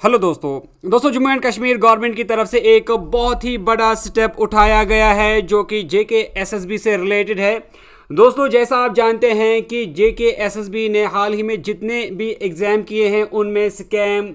Hello दोस्तों Jammu and Kashmir government की तरफ से एक बहुत ही बड़ा स्टेप उठाया गया है जो कि JKSSB से रिलेटेड है। दोस्तों जैसा आप जानते हैं कि JKSSB ने हाल ही में जितने भी एग्ज़ाम किए हैं उनमें स्कैम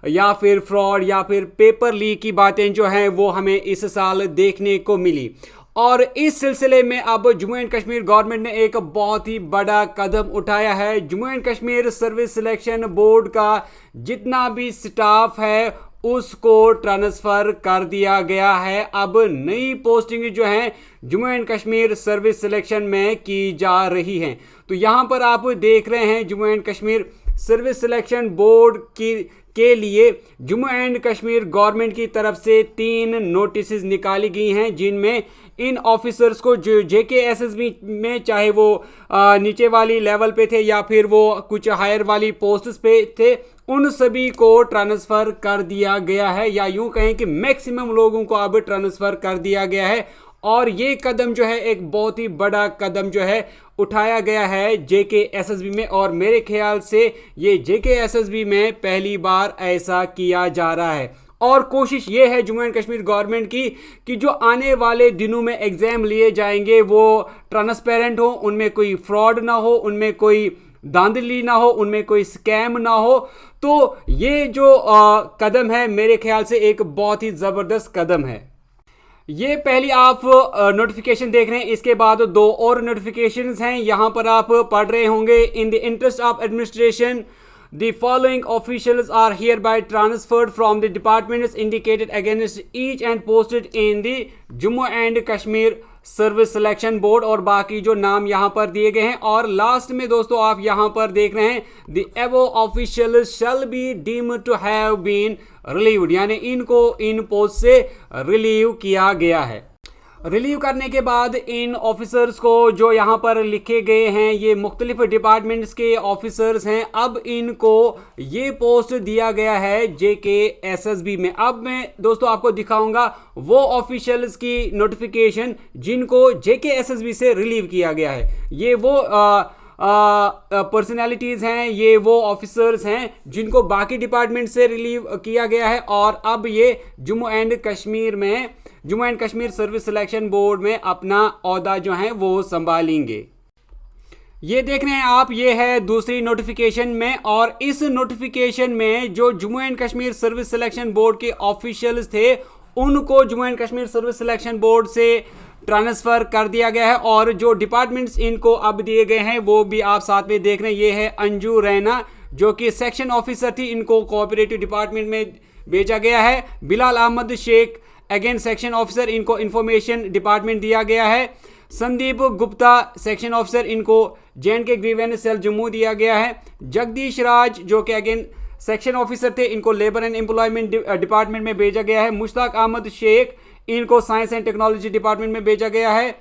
या फिर फ्रॉड या फिर पेपर लीक की बातें जो हैं वो हमें इस साल देखने को मिली। और इस सिलसिले में अब जम्मू एंड कश्मीर गवर्नमेंट ने एक बहुत ही बड़ा कदम उठाया है। Jammu and Kashmir service selection board का जितना भी स्टाफ है उसको ट्रांसफ़र कर दिया गया है। अब नई पोस्टिंग जो है Jammu and Kashmir service selection में की जा रही हैं। तो यहाँ पर आप देख रहे हैं Jammu and Kashmir service selection board के लिए जम्मू एंड कश्मीर गवर्नमेंट की तरफ से 3 नोटिस निकाली गई हैं, जिनमें इन ऑफिसर्स को जो JKSSB में चाहे वो नीचे वाली लेवल पे थे या फिर वो कुछ हायर वाली पोस्ट्स पे थे, उन सभी को ट्रांसफ़र कर दिया गया है, या यूं कहें कि मैक्सिमम लोगों को अब ट्रांसफ़र कर दिया गया है। और ये कदम जो है एक बहुत ही बड़ा कदम जो है उठाया गया है JKSSB में, और मेरे ख्याल से ये JKSSB में पहली बार ऐसा किया जा रहा है। और कोशिश ये है जम्मू एंड कश्मीर गवर्नमेंट की कि जो आने वाले दिनों में एग्ज़ाम लिए जाएंगे वो ट्रांसपेरेंट हो, उनमें कोई फ्रॉड ना हो, उनमें कोई धांधली ना हो, उनमें कोई स्कैम ना हो। तो ये जो कदम है मेरे ख्याल से एक बहुत ही ज़बरदस्त कदम है। ये पहली आप नोटिफिकेशन देख रहे हैं, इसके बाद 2 और नोटिफिकेशंस हैं, यहाँ पर आप पढ़ रहे होंगे। In the interest of administration the following officials are hereby transferred from the departments indicated against each and posted in the Jammu and Kashmir service selection board, और बाकी जो नाम यहाँ पर दिए गए हैं। और लास्ट में दोस्तों आप यहाँ पर देख रहे हैं the above officials shall be deemed to have been relieved, यानी इनको इन पोस्ट से रिलीव किया गया है। रिलीव करने के बाद इन ऑफिसर्स को जो यहाँ पर लिखे गए हैं ये मुख्तलिफ डिपार्टमेंट्स के ऑफिसर्स हैं, अब इनको ये पोस्ट दिया गया है JKSSB में। अब मैं दोस्तों आपको दिखाऊंगा वो ऑफिशियल्स की नोटिफिकेशन जिनको JKSSB से रिलीव किया गया है। ये वो पर्सनैलिटीज़ हैं, ये वो ऑफिसर्स हैं जिनको बाकी डिपार्टमेंट से रिलीव किया गया है, और अब ये Jammu and Kashmir service selection board में अपना ओहदा जो है वो संभालेंगे। ये देख रहे हैं आप, ये है दूसरी नोटिफिकेशन में, और इस नोटिफिकेशन में जो Jammu and Kashmir service selection board के ऑफिशियल्स थे उनको Jammu and Kashmir service selection board से ट्रांसफ़र कर दिया गया है। और जो डिपार्टमेंट्स इनको अब दिए गए हैं वो भी आप साथ में देख रहे हैं। ये है अंजू रैना जो कि सेक्शन ऑफिसर थी, इनको कोऑपरेटिव डिपार्टमेंट में भेजा गया है। Bilal Ahmad Sheikh again section officer, इनको इंफॉर्मेशन डिपार्टमेंट दिया गया है। संदीप गुप्ता सेक्शन ऑफिसर, इनको JNK ग्रीवेंस सेल जम्मू दिया गया है। जगदीश राज जो कि अगेन सेक्शन ऑफिसर थे, इनको लेबर एंड एम्प्लॉयमेंट डिपार्टमेंट में भेजा गया है। मुश्ताक अहमद शेख, इनको साइंस एंड टेक्नोलॉजी डिपार्टमेंट में भेजा गया है।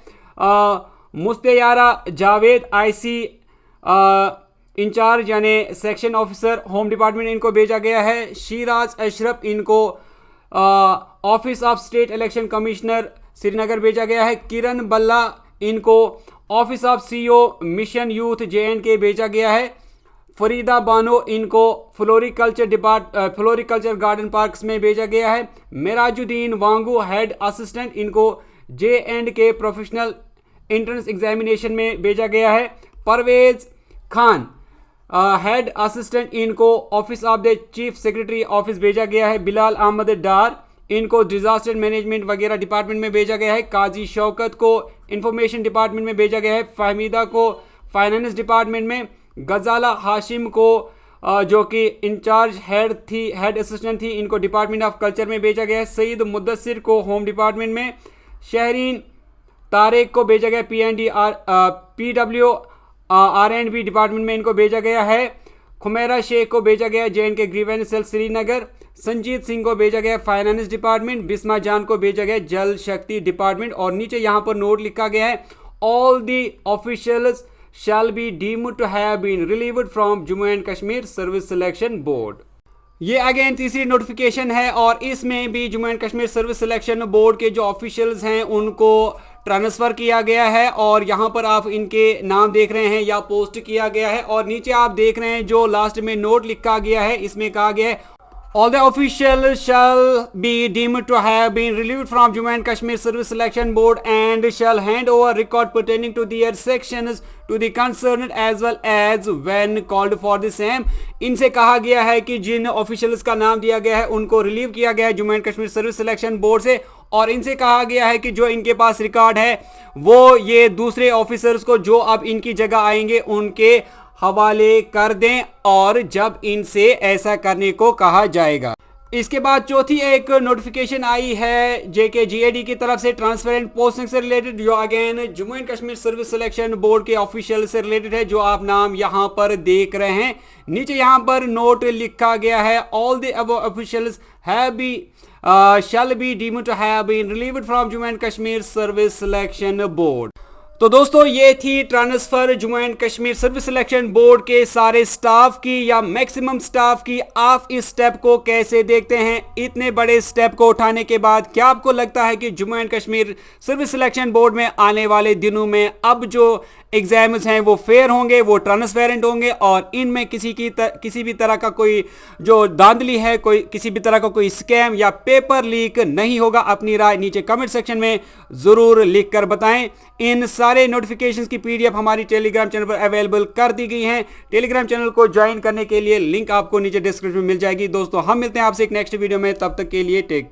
मुस्तैयारा जावेद IC इंचार्ज यानी सेक्शन ऑफिसर होम डिपार्टमेंट, इनको भेजा गया है। शीराज अशरफ, इनको office of state election commissioner Srinagar भेजा गया है। किरण बल्ला, इनको office of CO mission youth JNK भेजा गया है। फरीदा बानो, इनको फ्लोरिकल्चर गार्डन पार्क्स में भेजा गया है। मेराजुद्दीन वांगू हेड असिस्टेंट, इनको JNK प्रोफेशनल एंट्रेंस एग्जामिनेशन में भेजा गया है। परवेज खान हेड असिस्टेंट, इनको office of the chief secretary office भेजा गया है। बिलाल अहमद डार, इनको डिजास्टर मैनेजमेंट वगैरह डिपार्टमेंट में भेजा गया है। काजी शौकत को इंफॉर्मेशन डिपार्टमेंट में भेजा गया है। फहमीदा को फाइनेंस डिपार्टमेंट में। गजाला हाशिम को जो कि इंचार्ज हेड असिस्टेंट थी, इनको डिपार्टमेंट ऑफ कल्चर में भेजा गया है। सईद मुद्दसिर को होम डिपार्टमेंट में। शहरीन तारिक को भेजा गया PW R&B डिपार्टमेंट में, इनको भेजा गया है। खुमेरा शेख को भेजा गया JNK grievance cell Srinagar. Sanjeet Singh को भेजा गया फाइनेंस डिपार्टमेंट। बिस्मा जान को भेजा गया जल शक्ति डिपार्टमेंट। और नीचे यहाँ पर नोट लिखा गया है all the officials shall be deemed to have been relieved from Jammu and Kashmir Service Selection Board। ये अगेन तीसरी नोटिफिकेशन है, और इसमें भी Jammu and Kashmir service selection board के जो ऑफिशियल्स हैं उनको ट्रांसफ़र किया गया है। और यहाँ पर आप इनके नाम देख रहे हैं या पोस्ट किया गया है। और नीचे आप देख रहे हैं जो लास्ट में नोट लिखा गया है, इसमें कहा गया है All the officials shall be deemed to have been relieved from Jammu and Kashmir Service Selection Board and shall hand over record pertaining to their sections to the concerned as well as when called for the same. इनसे कहा गया है कि जिन officials का नाम दिया गया है उनको रिलीव किया गया है Jammu and Kashmir service selection board से, और इनसे कहा गया है कि जो इनके पास रिकॉर्ड है वो ये दूसरे ऑफिसर्स को जो अब इनकी जगह आएंगे उनके हवाले कर दें, और जब इनसे ऐसा करने को कहा जाएगा। इसके बाद चौथी एक नोटिफिकेशन आई है JKGAD की तरफ से ट्रांसपेरेंट पोस्टिंग से रिलेटेड, जो again Jammu and Kashmir service selection board के ऑफिशियल से रिलेटेड है, जो आप नाम यहां पर देख रहे हैं। नीचे यहां पर नोट लिखा गया है, all the above officials have be shall be deemed to have been relieved from Jammu and Kashmir Service Selection Board। तो दोस्तों ये थी transfer Jammu and Kashmir service selection board के सारे स्टाफ की या मैक्सिमम स्टाफ की। आप इस स्टेप को कैसे देखते हैं? इतने बड़े स्टेप को उठाने के बाद क्या आपको लगता है कि Jammu and Kashmir service selection board में आने वाले दिनों में अब जो एग्जाम्स हैं वो फेयर होंगे, वो ट्रांसपेरेंट होंगे और इनमें किसी भी तरह का कोई जो धांधली है, कोई किसी भी तरह का कोई स्कैम या पेपर लीक नहीं होगा? अपनी राय नीचे कमेंट सेक्शन में जरूर लिख कर बताएं। इन सारे नोटिफिकेशंस की PDF हमारी टेलीग्राम चैनल पर अवेलेबल कर दी गई है। टेलीग्राम चैनल को ज्वाइन करने के लिए लिंक आपको नीचे डिस्क्रिप्शन में मिल जाएगी। दोस्तों हम मिलते हैं आपसे एक नेक्स्ट वीडियो में, तब तक के लिए टेक